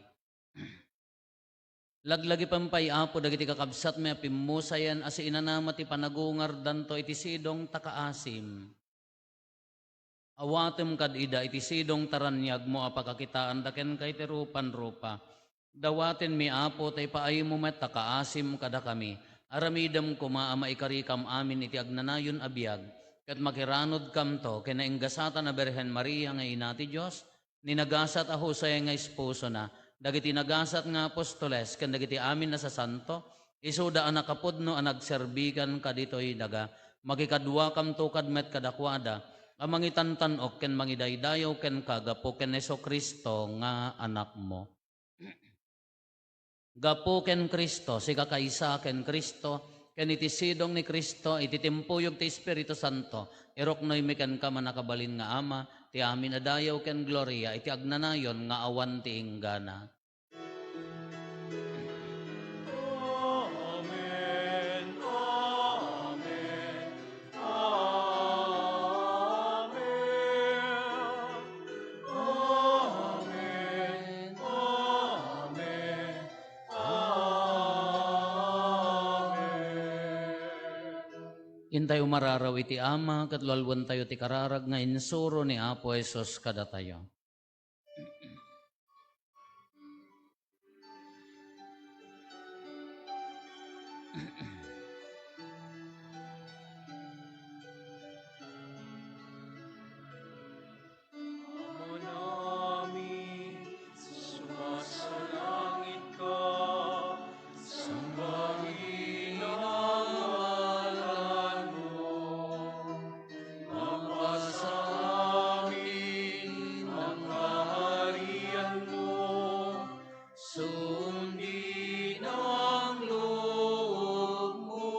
Laglagi pampay apo dagiti kakabsat may pimusayan asi inanama ti panagungar danto iti sidong takaasim. Awatem kad ida iti sidong taranyag mo apakakitaan daken kay terupan rupa. Dawaten mi apo tay paay mo met takaasim kada kami. Aramidam kuma ama ikarikam amin iti agnanayon abiyag. Ket makiranod kam to kenainggasata na Berhen Maria nga ina ti Dios, ninagasat a Jose nga esposo na, dagiti nagasat nga apostoles ken dagiti amin na sa santo, isuda a nakapudno a nagserbikan kaditoy daga, makikadwa kam tukad met kadakwada, amang itantanok ken mangidaydayaw ken kagapo ken Heso Kristo nga anak mo. Gapo ken Kristo, si kakaysa ken Kristo, ken iti sidong ni Kristo, iti timpuyog ti Espiritu Santo, iroknoy mekan ka manakabalin nga Ama, ti amin adayaw ken gloria, iti agnanayon nga awan ti inggana. Amen. Amen. Amen. Amen. Amen. Amen. Intay umararaw iti Ama, ket lalwan tayo ti kararag nga insuro ni Apo Jesus kada tayo. Ama namin, sumasalangit ka, sambahin ang ngalan mo. Mapasa amin ang kaharian mo, sundin ang loob mo.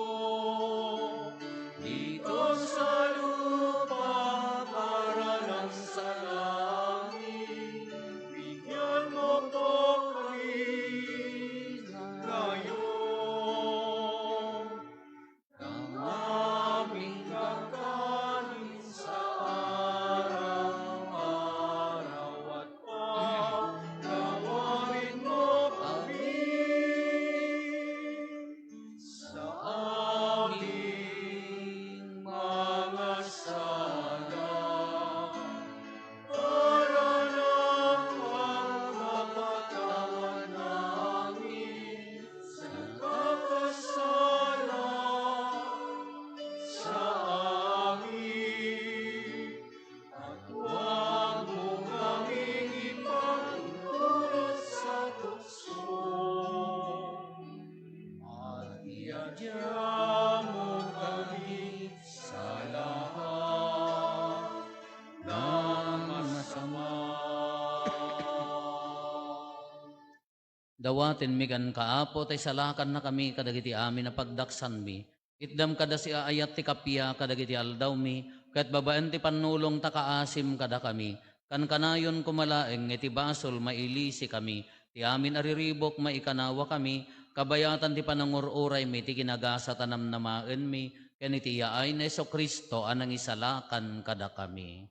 Dito sa lupa para ng sa langit, bigyan mo po kami ngayon ng aming kakanin sa araw-araw at pagkawain mo kami sa aming mga sala para lang mapatawad namin sa nagkakasala sa amin. At huwag mo kaming ipahintulot sa tukso, at iadya mo kami sa lahat ng masama. Dawatin mi kan kaapo, tay salakan na kami kadagiti amin na pagdaksan mi. Itdam kada si aayat ti kapya kadagiti aldaw mi, ket babaen ti panulong ta kaasim kada kami. Kan kanayon kumalaeng iti basol mailisi kami, ti amin ariribok maikanawa kami, kabayatan ti panangururay mi ti kinagasa tanam namaen mi, ken iti yaay na Kristo anang isalakan kada kami.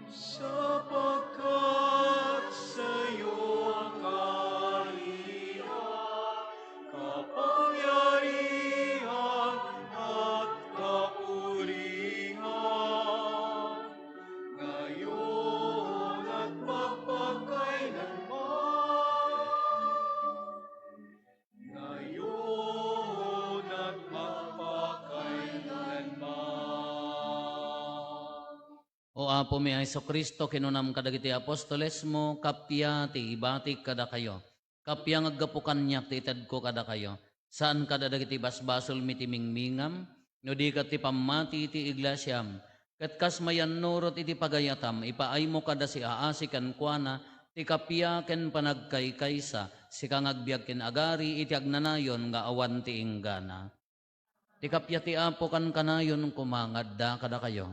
Sapagkat sa'yo ang kaharian, kapangyarihan at kapurihan, ngayon at magpakailanman. Ngayon at magpakailanman. O Apo mi Hesus Kristo, kinunam kadagiti apostoles mo, kapya ti ibatik kada kayo. Kapya ngaggapukan niya ti ited ko kada kayo. Saan kada dagiti basbasol mi ti mingmingam, no di kat ti pamati ti iglesyam. Ket kas mayan nurot iti pagayatam, ipaay mo kada si aasikan kuana, ti kapya ken panagkaykaysa, si kangagbiag ken agari iti agnanayon nga awan ti inggana. Ti kapya ti Apo kan kanayon kumangadda kada kayo.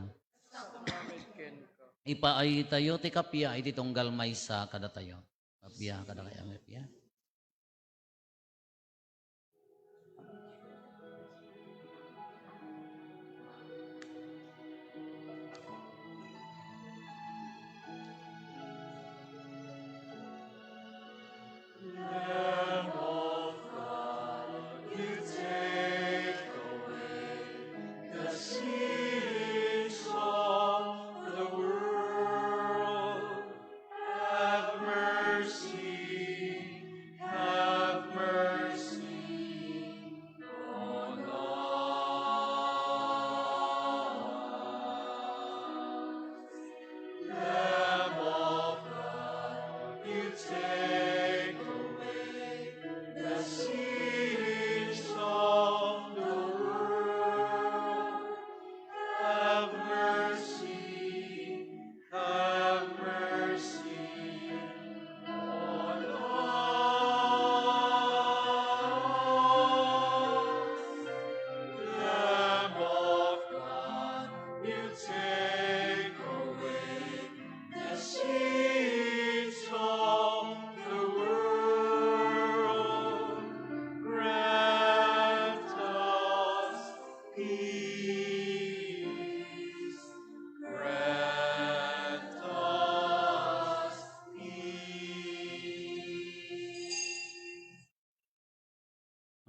Ipaay tayo ti kapya iti tunggal maysa kada tayo. Kapya kada kayo kapya. Lamb of God, you take away the sins of the world. Have mercy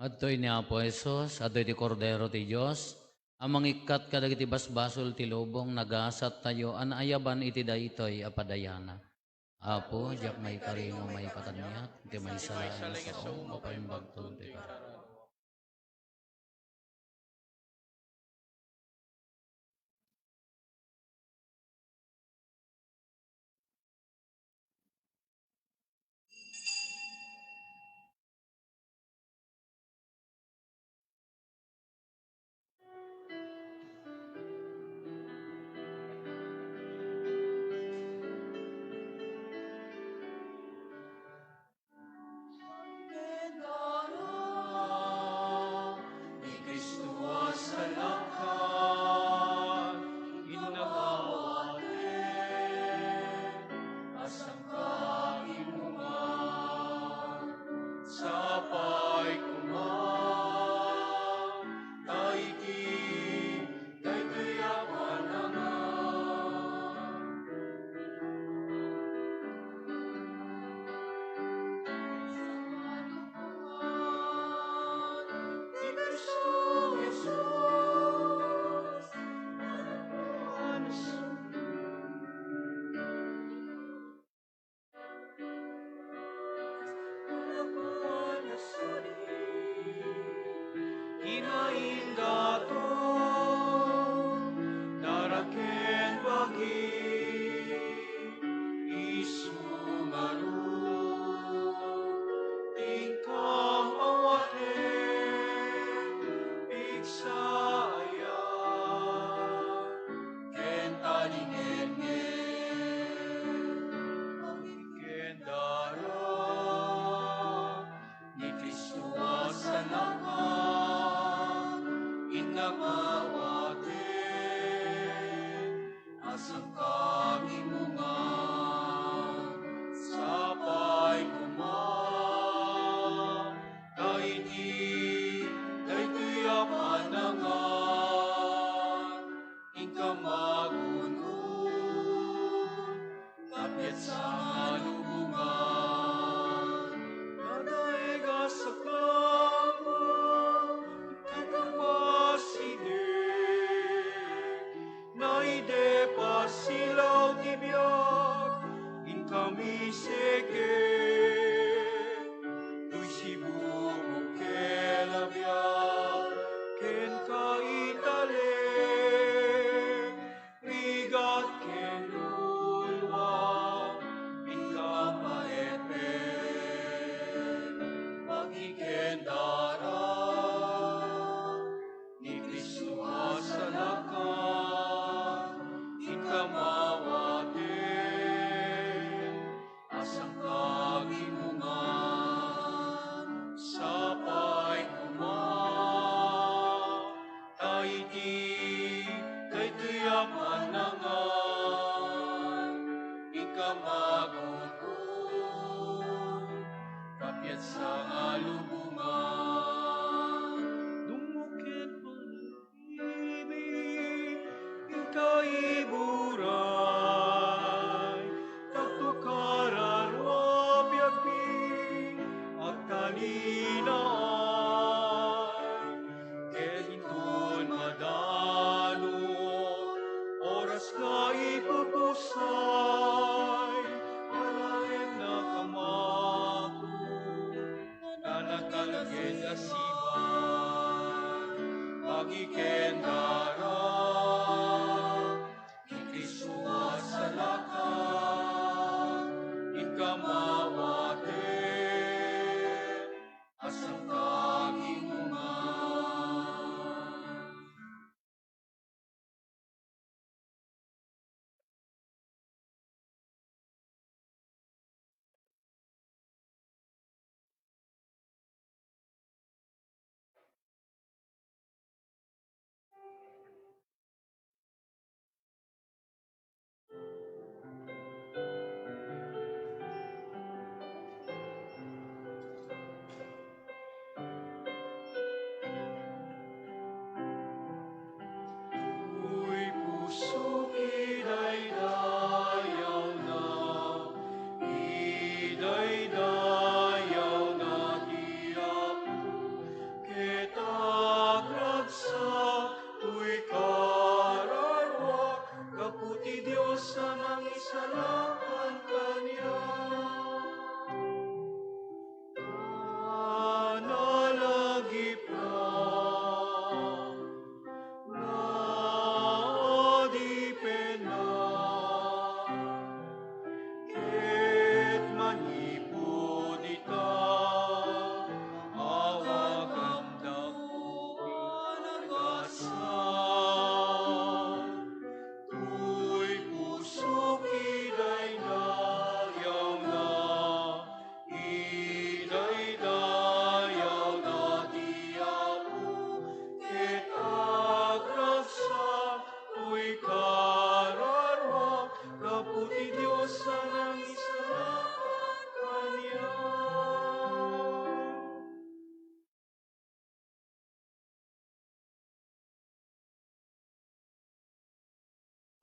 Adtoy ni Apo Jesus, adtoy ti Kordero ti Diyos, amang ikat kadagiti basbasol ti lubong, nagasat tayo, anayaban iti daytoy apadayana. Apo, diyak may karingo may kataniak, ti may salaan sa o, mapaimbagton ti karan. Ni Kristo sa lakat, inagawatin, asang kaimungan, sapay kumang, taigi, daydayawan naman. Ni Kristo Jesus, hinain daton, daraken bagi, isumaru, tingkang awaten, pigsaya, ken talingengen, kendara, ni Kristo sa lakat, inagawaten, asang kami mungan, sapay kumang, daigi, daydayapan nangan, ingkamagunun, kapyat sa lubungan, nadaiga sa kamot, kakapaside, naide pasilaw tibiyag, in kami sege, tuy sibubok kelabiyag, ken kaitale, rigat ken lulwa, in kapaepen, magikendara, ni Kristo sa lakat, ikamawaten, asang kagimungan, sapay kumang, taiti, daydayapan nangan, ikamagunun, kapyat sa lubungan, dumuket pag-ibig, ikaiburay, taktukaran biagbi, at taninay, ken iton madano, oras na ipupusay, alaen na kamaku, nanatalagen asiban, magikendara, ni Kristo sa lakat, ikamawaten, asang kagimungan.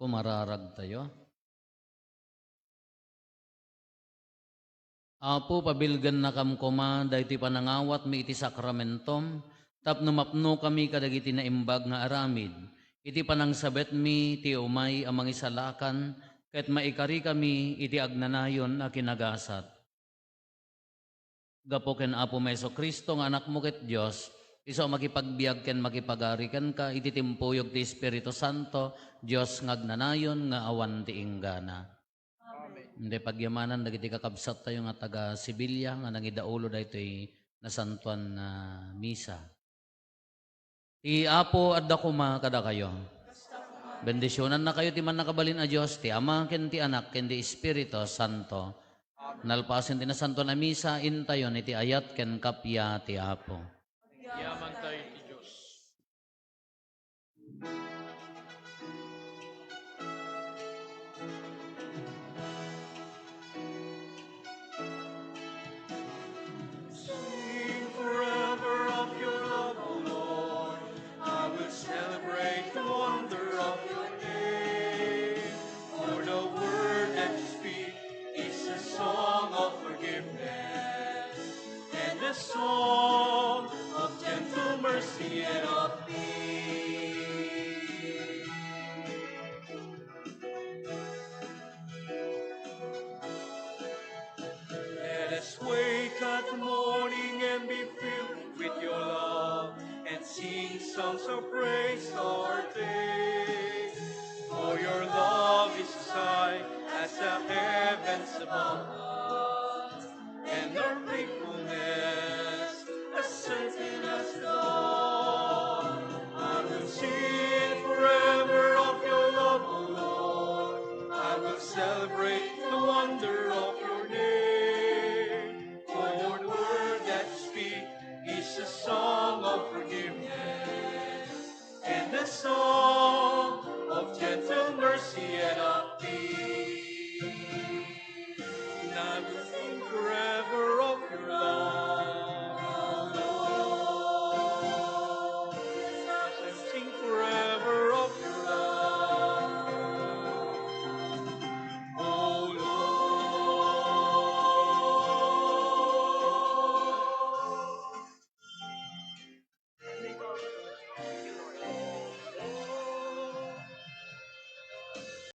Pumararag tayo. Apo, pabilgan na kam kuma, dahi panangawat mi iti sakramentom, tapno mapno kami kadagiti na imbag nga aramid. Iti panangsabet mi, ti umay amang isalakan, ket maikari kami iti agnanayon na kinagasat. Gapo ken Apo Meso Kristo nga anak mo ket Dios, iso makipagbiag ken makipagari ken ka, iti timpuyog ti Espiritu Santo, Dios ngagnanayon nga awan ti inggana. Hindi pagyamanan dagiti kakabsat tayo nga taga Sibilya nga nangidaulo daytoy nasantuan na misa. Ti Apo adda kuma kada kayo. Bendisyonan na kayo ti man nakabalin a Dios, ti Ama ken ti Anak ken ti Espiritu Santo. Nalpasen ti nasantuan na misa intayon iti ayat ken kapya ti Apo. Yaman tayo ti Diyos. Sing forever of your love, O Lord. I will celebrate the wonder of your name. For the word that you speak is a song of forgiveness and a song of gentle mercy and of peace. Let us wake at the morning and be filled with your love and sing songs of praise our day. For your love is high as the heavens above us, and your faithfulness as certain as the dawn. I will sing forever of your love, O Lord. I will celebrate the wonder of your name. For your word that you speak is a song of forgiveness and a song of gentle mercy and of peace.